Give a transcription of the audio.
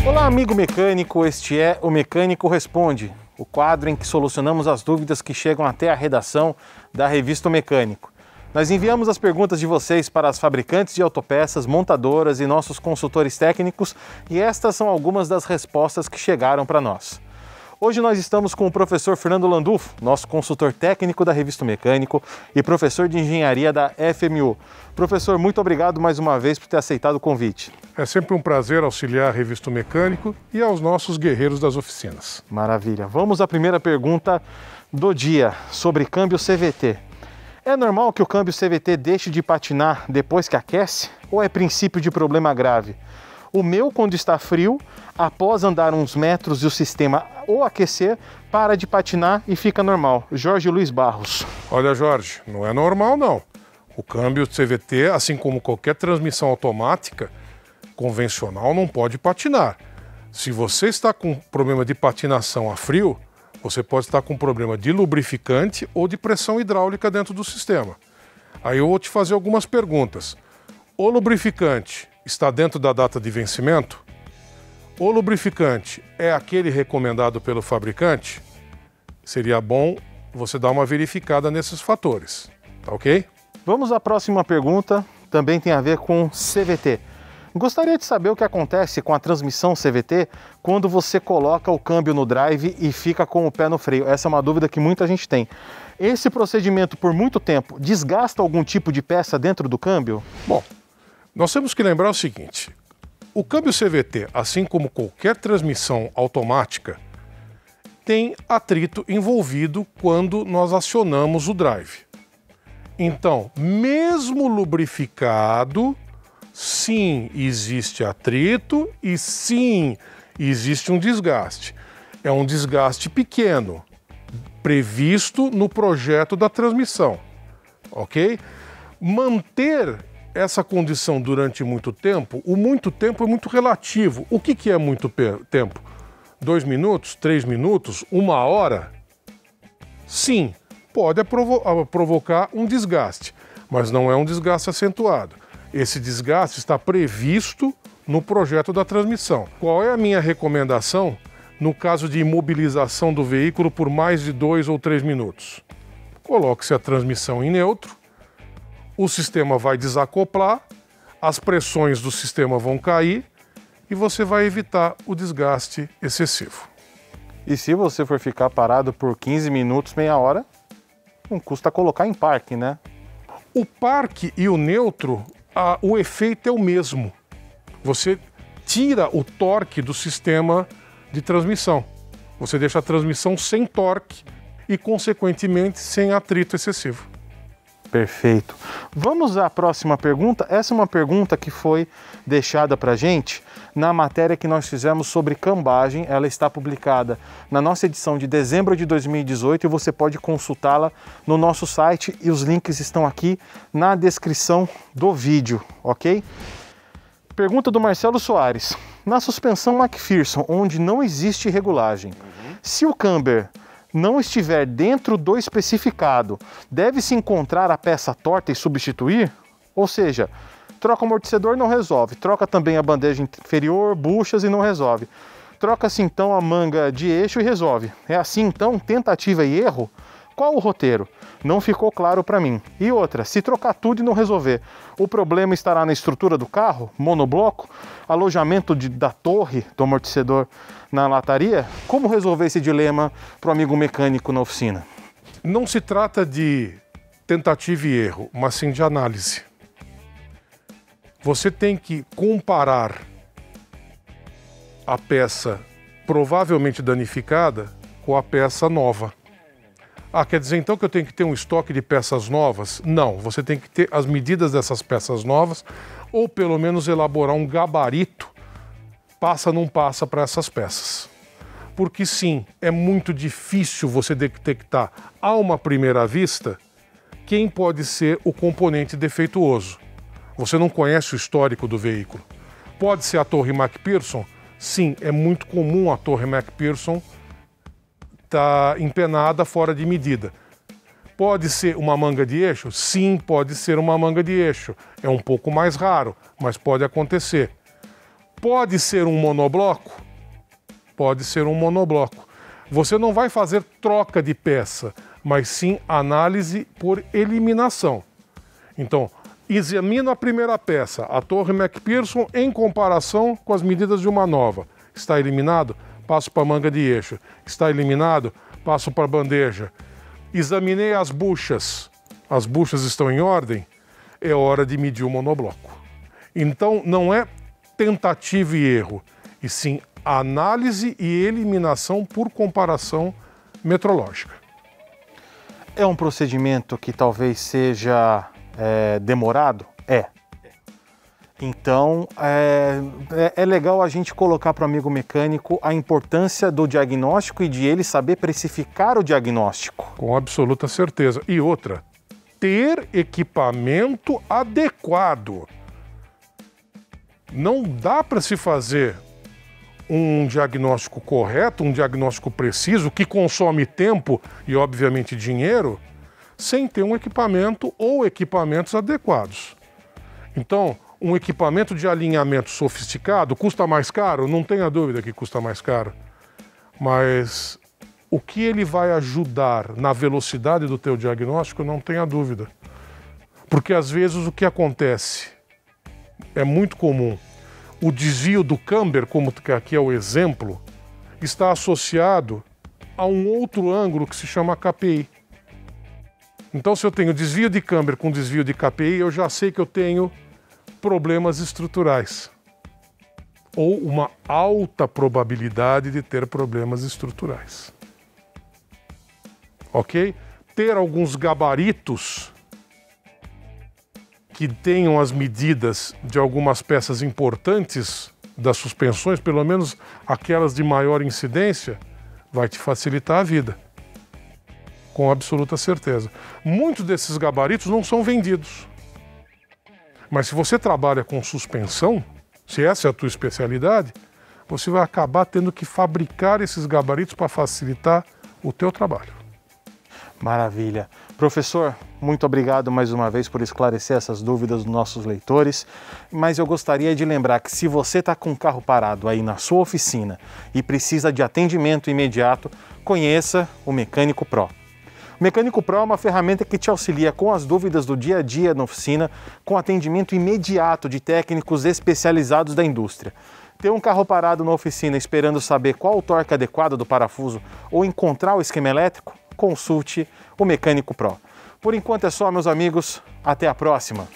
Olá, amigo mecânico, este é o Mecânico Responde, o quadro em que solucionamos as dúvidas que chegam até a redação da revista O Mecânico. Nós enviamos as perguntas de vocês para as fabricantes de autopeças, montadoras e nossos consultores técnicos, e estas são algumas das respostas que chegaram para nós. Hoje nós estamos com o professor Fernando Landulfo, nosso consultor técnico da revista O Mecânico e professor de engenharia da FMU. Professor, muito obrigado mais uma vez por ter aceitado o convite. É sempre um prazer auxiliar a revista O Mecânico e aos nossos guerreiros das oficinas. Maravilha. Vamos à primeira pergunta do dia, sobre câmbio CVT. É normal que o câmbio CVT deixe de patinar depois que aquece? Ou é princípio de problema grave? O meu, quando está frio, após andar uns metros e o sistema ou aquecer, para de patinar e fica normal. Jorge Luiz Barros. Olha, Jorge, não é normal não. O câmbio CVT, assim como qualquer transmissão automática convencional, não pode patinar. Se você está com problema de patinação a frio, você pode estar com problema de lubrificante ou de pressão hidráulica dentro do sistema. Aí eu vou te fazer algumas perguntas. O lubrificante está dentro da data de vencimento? O lubrificante é aquele recomendado pelo fabricante? Seria bom você dar uma verificada nesses fatores, tá ok? Vamos à próxima pergunta, também tem a ver com CVT. Gostaria de saber o que acontece com a transmissão CVT quando você coloca o câmbio no drive e fica com o pé no freio. Essa é uma dúvida que muita gente tem. Esse procedimento por muito tempo desgasta algum tipo de peça dentro do câmbio? Bom, nós temos que lembrar o seguinte, o câmbio CVT, assim como qualquer transmissão automática, tem atrito envolvido quando nós acionamos o drive. Então, mesmo lubrificado, sim, existe atrito e sim, existe um desgaste. É um desgaste pequeno, previsto no projeto da transmissão, ok? Manter essa condição durante muito tempo, o muito tempo é muito relativo. O que é muito tempo? 2 minutos, 3 minutos, 1 hora? Sim, pode provocar um desgaste, mas não é um desgaste acentuado. Esse desgaste está previsto no projeto da transmissão. Qual é a minha recomendação no caso de imobilização do veículo por mais de 2 ou 3 minutos? Coloque-se a transmissão em neutro, o sistema vai desacoplar, as pressões do sistema vão cair e você vai evitar o desgaste excessivo. E se você for ficar parado por 15 minutos, meia hora, não custa colocar em parque, né? O parque e o neutro, o efeito é o mesmo. Você tira o torque do sistema de transmissão. Você deixa a transmissão sem torque e, consequentemente, sem atrito excessivo. Perfeito. Vamos à próxima pergunta. Essa é uma pergunta que foi deixada para a gente na matéria que nós fizemos sobre cambagem. Ela está publicada na nossa edição de dezembro de 2018 e você pode consultá-la no nosso site e os links estão aqui na descrição do vídeo, ok? Pergunta do Marcelo Soares. Na suspensão McPherson, onde não existe regulagem, se o camber não estiver dentro do especificado, deve-se encontrar a peça torta e substituir? Ou seja, troca o amortecedor, não resolve. Troca também a bandeja inferior, buchas e não resolve. Troca-se então a manga de eixo e resolve. É assim então, tentativa e erro? Qual o roteiro? Não ficou claro para mim. E outra, se trocar tudo e não resolver, o problema estará na estrutura do carro, monobloco, alojamento da torre do amortecedor na lataria? Como resolver esse dilema para o amigo mecânico na oficina? Não se trata de tentativa e erro, mas sim de análise. Você tem que comparar a peça provavelmente danificada com a peça nova. Quer dizer então que eu tenho que ter um estoque de peças novas? Não, você tem que ter as medidas dessas peças novas ou pelo menos elaborar um gabarito passa não passa para essas peças. Porque sim, é muito difícil você detectar a uma primeira vista quem pode ser o componente defeituoso. Você não conhece o histórico do veículo. Pode ser a torre McPherson? Sim, é muito comum a torre McPherson estar empenada fora de medida. Pode ser uma manga de eixo? Sim, pode ser uma manga de eixo. É um pouco mais raro, mas pode acontecer. Pode ser um monobloco? Pode ser um monobloco. Você não vai fazer troca de peça, mas sim análise por eliminação. Então, examino a primeira peça, a torre McPherson, em comparação com as medidas de uma nova. Está eliminado? Passo para a manga de eixo. Está eliminado? Passo para a bandeja. Examinei as buchas estão em ordem? É hora de medir o monobloco. Então, não é tentativa e erro, e sim análise e eliminação por comparação metrológica. É um procedimento que talvez seja demorado? É. Então, é legal a gente colocar para o amigo mecânico a importância do diagnóstico e de ele saber precificar o diagnóstico. Com absoluta certeza. E outra, ter equipamento adequado. Não dá para se fazer um diagnóstico correto, um diagnóstico preciso, que consome tempo e, obviamente, dinheiro, sem ter um equipamento ou equipamentos adequados. Então, um equipamento de alinhamento sofisticado custa mais caro? Não tenha dúvida que custa mais caro. Mas o que ele vai ajudar na velocidade do teu diagnóstico, não tenha dúvida. Porque, às vezes, o que acontece é muito comum. O desvio do camber, como aqui é o exemplo, está associado a um outro ângulo que se chama KPI. Então, se eu tenho desvio de camber com desvio de KPI, eu já sei que eu tenho problemas estruturais. Ou uma alta probabilidade de ter problemas estruturais. Ok? Ter alguns gabaritos que tenham as medidas de algumas peças importantes das suspensões, pelo menos aquelas de maior incidência, vai te facilitar a vida. Com absoluta certeza. Muitos desses gabaritos não são vendidos. Mas se você trabalha com suspensão, se essa é a tua especialidade, você vai acabar tendo que fabricar esses gabaritos para facilitar o teu trabalho. Maravilha. Professor, muito obrigado mais uma vez por esclarecer essas dúvidas dos nossos leitores, mas eu gostaria de lembrar que se você está com o carro parado aí na sua oficina e precisa de atendimento imediato, conheça o Mecânico Pro. O Mecânico Pro é uma ferramenta que te auxilia com as dúvidas do dia a dia na oficina, com atendimento imediato de técnicos especializados da indústria. Ter um carro parado na oficina esperando saber qual o torque adequado do parafuso ou encontrar o esquema elétrico? Consulte o Mecânico Pro. Por enquanto é só, meus amigos. Até a próxima!